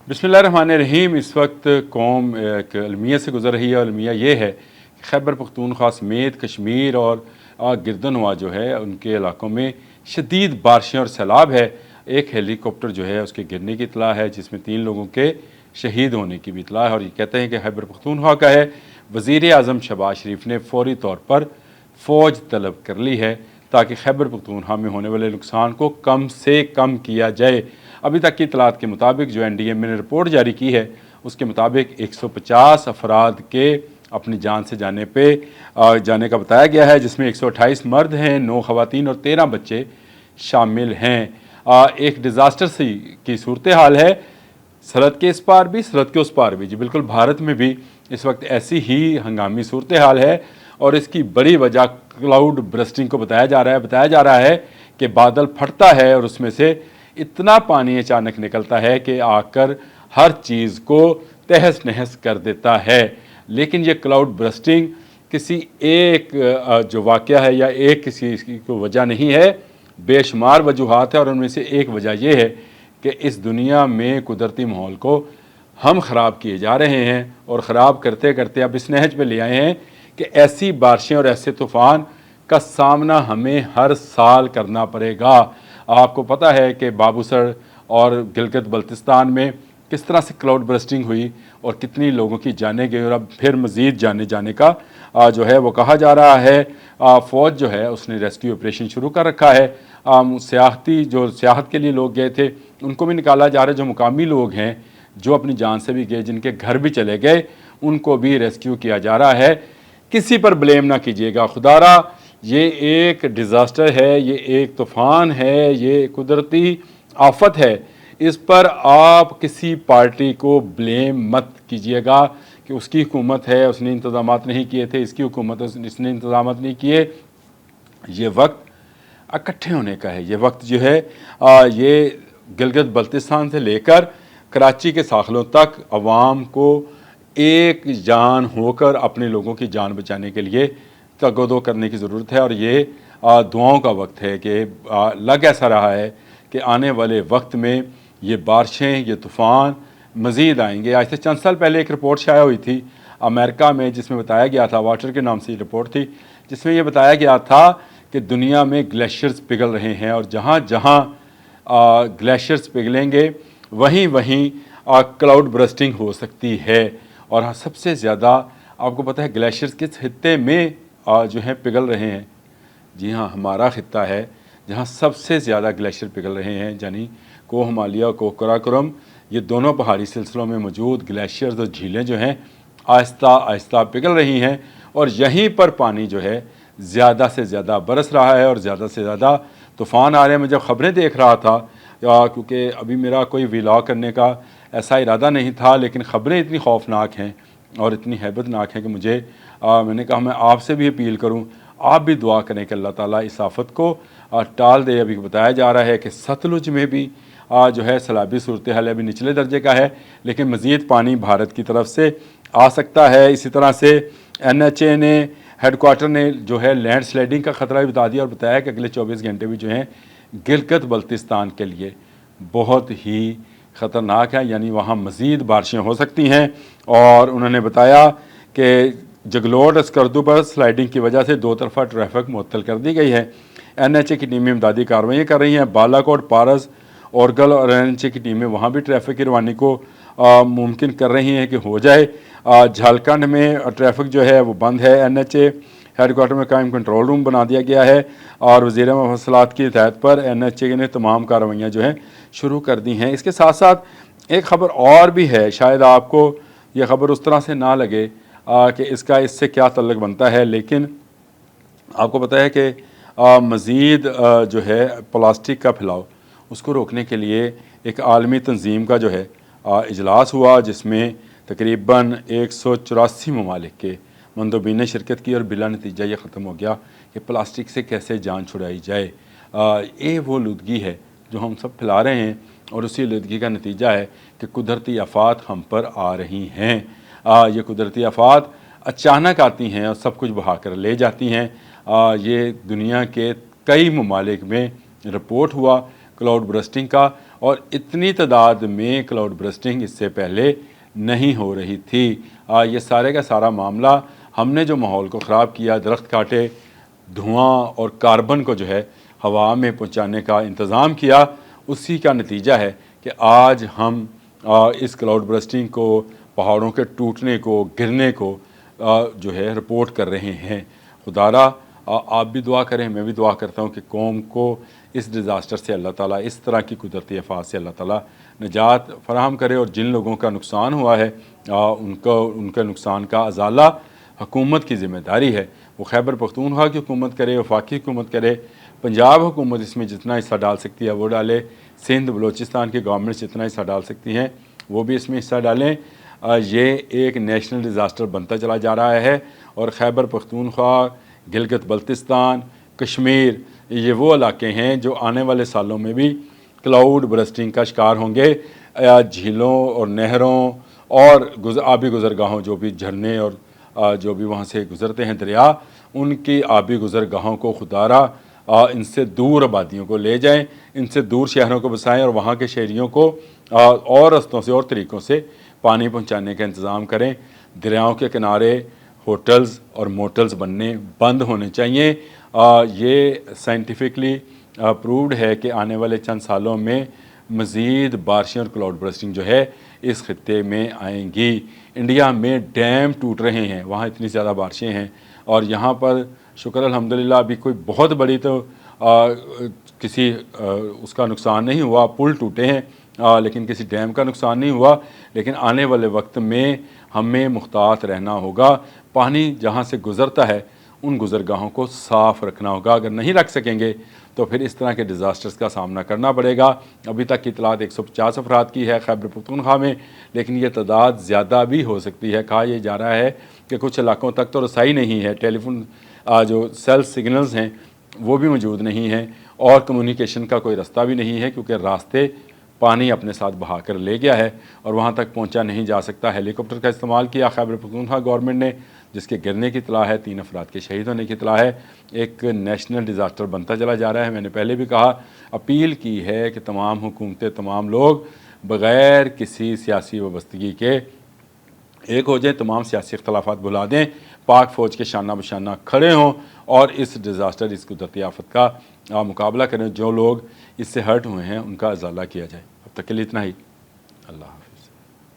बिस्मिल्लाहिर्रहमानिर्रहीम। इस वक्त कौम एक अलमिया से गुज़र रही है। अलमिया ये है कि खैबर पख्तूनख्वा समेत कश्मीर और गिरदनवा जो है उनके इलाक़ों में शदीद बारिशें और सैलाब है। एक हेलीकॉप्टर जो है उसके गिरने की इतला है, जिसमें 3 लोगों के शहीद होने की भी इतला है। और ये कहते हैं कि खैबर पख्तूनख्वा का है। वज़ीर आज़म शहबाज शरीफ ने फ़ौरी तौर पर फ़ौज तलब कर ली है ताकि खैबर पख्तूनख्वा में होने वाले नुकसान को कम से कम किया जाए। अभी तक की इतलात के मुताबिक जो NDMA ने रिपोर्ट जारी की है उसके मुताबिक 150 अफराद के अपनी जान से जाने का बताया गया है, जिसमें 128 मर्द हैं, 9 ख़वातीन और 13 बच्चे शामिल हैं। एक डिज़ास्टर सी की सूरत हाल है, सरहद के इस पार भी सरहद के उस पार भी। जी बिल्कुल, भारत में भी इस वक्त ऐसी ही हंगामी सूरत हाल है और इसकी बड़ी वजह क्लाउड बर्स्टिंग को बताया जा रहा है कि बादल फटता है और उसमें से इतना पानी अचानक निकलता है कि आकर हर चीज़ को तहस नहस कर देता है। लेकिन ये क्लाउड बर्स्टिंग किसी एक जो वाक़या है या एक किसी को वजह नहीं है, बेशुमार वजूहात है। और उनमें से एक वजह यह है कि इस दुनिया में कुदरती माहौल को हम ख़राब किए जा रहे हैं और ख़राब करते करते अब इस नहज पे ले आए हैं कि ऐसी बारिशें और ऐसे तूफ़ान का सामना हमें हर साल करना पड़ेगा। आपको पता है कि बाबूसर और गिलगित बल्तिस्तान में किस तरह से क्लाउड बर्स्टिंग हुई और कितनी लोगों की जानें गई और अब फिर मज़ीद जाने का जो है वो कहा जा रहा है। फ़ौज जो है उसने रेस्क्यू ऑपरेशन शुरू कर रखा है। सियाहत के लिए लोग गए थे उनको भी निकाला जा रहा है। जो मुकामी लोग हैं जो अपनी जान से भी गए, जिनके घर भी चले गए, उनको भी रेस्क्यू किया जा रहा है। किसी पर ब्लेम ना कीजिएगा खुदारा, ये एक डिज़ास्टर है, ये एक तूफ़ान है, ये कुदरती आफत है। इस पर आप किसी पार्टी को ब्लेम मत कीजिएगा कि उसकी हुकूमत है, उसने इंतज़ामात नहीं किए थे, इसकी हुकूमत है, इसने इंतज़ामात नहीं किए। ये वक्त इकट्ठे होने का है। ये वक्त जो है ये गिलगित बल्तिस्तान से लेकर कराची के साखलों तक अवाम को एक जान होकर अपने लोगों की जान बचाने के लिए तगोदो करने की ज़रूरत है। और ये दुआओं का वक्त है कि लग ऐसा रहा है कि आने वाले वक्त में ये बारिशें, ये तूफ़ान मज़ीद आएंगे। आज से चंद साल पहले एक रिपोर्ट शाया हुई थी अमेरिका में, जिसमें बताया गया था, वाटर के नाम से ये रिपोर्ट थी, जिसमें ये बताया गया था कि दुनिया में ग्लेशियर्स पिघल रहे हैं और जहाँ जहाँ ग्लेशियर्स पिघलेंगे वहीं वहीं क्लाउड बर्स्टिंग हो सकती है। और हाँ, सबसे ज़्यादा आपको पता है ग्लेशियर्स किस खित्ते में जो हैं पिघल रहे हैं? जी हाँ, हमारा खित्ता है जहाँ सबसे ज़्यादा ग्लेशियर पिघल रहे हैं, यानी कोह हिमालय, कोह कराकोरम, ये दोनों पहाड़ी सिलसिलों में मौजूद ग्लेशियर्स और झीलें जो हैं आहिस्ता आहिस्ता पिघल रही हैं। और यहीं पर पानी जो है ज़्यादा से ज़्यादा बरस रहा है और ज़्यादा से ज़्यादा तूफ़ान आ रहे हैं। मैं जब ख़बरें देख रहा था, क्योंकि अभी मेरा कोई व्लॉग करने का ऐसा इरादा नहीं था, लेकिन ख़बरें इतनी खौफनाक हैं और इतनी हैबतनाक हैं कि मैंने कहा मैं आपसे भी अपील करूं, आप भी दुआ करें कि अल्लाह ताला इस आफत को टाल दे। अभी बताया जा रहा है कि सतलुज में भी जो है सैलाबी सूरत हाल अभी निचले दर्जे का है, लेकिन मज़ीद पानी भारत की तरफ से आ सकता है। इसी तरह से NHA ने हेडक्वार्टर ने जो है लैंड स्लाइडिंग का ख़तरा भी बता दिया और बताया कि अगले 24 घंटे भी जो हैं गिलगित बल्तिस्तान के लिए बहुत ही ख़तरनाक है, यानी वहाँ मज़ीद बारिशें हो सकती हैं। और उन्होंने बताया कि जगलोट स्कर्दू पर स्लाइडिंग की वजह से 2 तरफ़ा ट्रैफिक मुअत्तल कर दी गई है। NHA की टीमें इमदादी कार्रवाई कर रही हैं। बालाकोट, पारस, औरगल और NHA की टीमें वहाँ भी ट्रैफिक की रवानी को मुमकिन कर रही हैं कि हो जाए। झारखंड में ट्रैफिक जो है वो बंद है। NHA हेडक्वार्टर में कायम कंट्रोल रूम बना दिया गया है और वज़ीर मफसलात की हिदायत पर NHA ने तमाम कार्रवाइयाँ जो हैं शुरू कर दी हैं। इसके साथ साथ एक ख़बर और भी है, शायद आपको ये ख़बर उस तरह से ना लगे कि इसका इससे क्या तल्लुक़ बनता है, लेकिन आपको पता है कि मज़ीद जो है प्लास्टिक का फैलाव उसको रोकने के लिए एक आलमी तंजीम का जो है इजलास हुआ, जिसमें तकरीबन 184 ममालिक के मंदोबीन ने शिरकत की और बिला नतीजा ये ख़त्म हो गया कि प्लास्टिक से कैसे जान छुड़ाई जाए। ये वो लुदगी है जो हम सब फैला रहे हैं और उसी लुदगी का नतीजा है कि कुदरती आफात हम पर आ रही हैं। ये कुदरती आफात अचानक आती हैं और सब कुछ बहा कर ले जाती हैं। ये दुनिया के कई ममालिक में रिपोर्ट हुआ क्लाउड बर्स्टिंग का اور اتنی تعداد میں کلاؤڈ برسٹنگ اس سے پہلے نہیں ہو رہی تھی۔ یہ سارے کا سارا معاملہ ہم نے جو ماحول کو خراب کیا، درخت کاٹے، دھواں اور کاربن کو جو ہے ہوا میں پہنچانے کا انتظام کیا، اسی کا نتیجہ ہے کہ آج ہم اس کلاؤڈ برسٹنگ کو، پہاڑوں کے ٹوٹنے کو، گرنے کو جو ہے رپورٹ کر رہے ہیں۔ خدا را آپ بھی دعا کریں، میں بھی دعا کرتا ہوں کہ قوم کو اس ڈیزاسٹر سے اللہ تعالیٰ، اس طرح کی قدرتی آفات سے اللہ تعالیٰ نجات فراہم کرے، اور جن لوگوں کا نقصان ہوا ہے ان کے نقصان کا ازالہ حکومت کی ذمہ داری ہے۔ وہ خیبر پختونخوا کی حکومت کرے، وفاقی حکومت کرے، پنجاب حکومت اس میں جتنا حصہ ڈال سکتی ہے وہ ڈالے، سندھ بلوچستان کی گورنمنٹ جتنا حصہ ڈال سکتی ہیں وہ بھی اس میں حصہ ڈالیں۔ یہ ایک نیشنل ڈیزاسٹر بنتا چلا جا رہا ہے، اور خیبر پختونخوا، گلگت بلتستان، کشمیر، یہ وہ علاقے ہیں جو آنے والے سالوں میں بھی کلاؤڈ برسٹنگ کا شکار ہوں گے۔ جھیلوں اور نہروں اور آبی گزرگاہوں، جو بھی جھرنے اور جو بھی وہاں سے گزرتے ہیں دریا، ان کی آبی گزرگاہوں کو خدا را ان سے دور آبادیوں کو لے جائیں، ان سے دور شہروں کو بسائیں، اور وہاں کے شہریوں کو اور رستوں سے اور طریقوں سے پانی پہنچانے کا انتظام کریں۔ دریاؤں کے کنارے ہوٹلز اور موٹلز بننے بند ہونے چاہیے۔ یہ سائنٹیفکلی پرووڈ ہے کہ آنے والے چند سالوں میں مزید بارشیں اور کلاؤڈ برسٹنگ جو ہے اس خطے میں آئیں گی۔ انڈیا میں ڈیم ٹوٹ رہے ہیں، وہاں اتنی زیادہ بارشیں ہیں، اور یہاں پر شکر الحمدللہ ابھی کوئی بہت بڑی تو کسی اس کا نقصان نہیں ہوا، پل ٹوٹے ہیں لیکن کسی ڈیم کا نقصان نہیں ہوا۔ لیکن آنے والے وقت میں ہمیں محتاط رہنا ہوگا، پانی جہاں سے گزرتا ہے ان گزرگاہوں کو صاف رکھنا ہوگا۔ اگر نہیں رکھ سکیں گے تو پھر اس طرح کے ڈیزاسٹرز کا سامنا کرنا پڑے گا۔ ابھی تک کی اطلاعات 150 افراد کی ہے خیبر پختونخوا میں، لیکن یہ تعداد زیادہ بھی ہو سکتی ہے۔ کہا یہ جا رہا ہے کہ کچھ علاقوں تک تو رسائی نہیں ہے، ٹیلی فون جو سیل سگنلز ہیں وہ بھی موجود نہیں ہیں، اور کمیونیکیشن کا کوئی رستہ بھی نہیں ہے، کیونکہ راستے پانی اپنے ساتھ بہا کر لے گیا ہے اور وہاں تک پہنچا نہیں جا سکتا۔ ہیلی کاپٹر کا استعمال کیا خیبر پختونخوا گورنمنٹ نے، جس کے گرنے کی اطلاع ہے، 3 افراد کے شہید ہونے کی اطلاع ہے۔ ایک نیشنل ڈیزاسٹر بنتا چلا جا رہا ہے۔ میں نے پہلے بھی کہا، اپیل کی ہے کہ تمام حکومتیں، تمام لوگ بغیر کسی سیاسی وابستگی کے ایک ہو جائیں، تمام سیاسی اختلافات بھلا دیں، پاک فوج کے شانہ بشانہ کھڑے ہوں اور اس ڈیزاسٹر، اس قدرتی آفت کا مقابلہ کریں۔ جو لوگ اس سے ہرٹ ہوئے ہیں ان کا ازالہ کیا جائے۔ اب تک کے لیے اتنا ہی۔ اللہ حافظ۔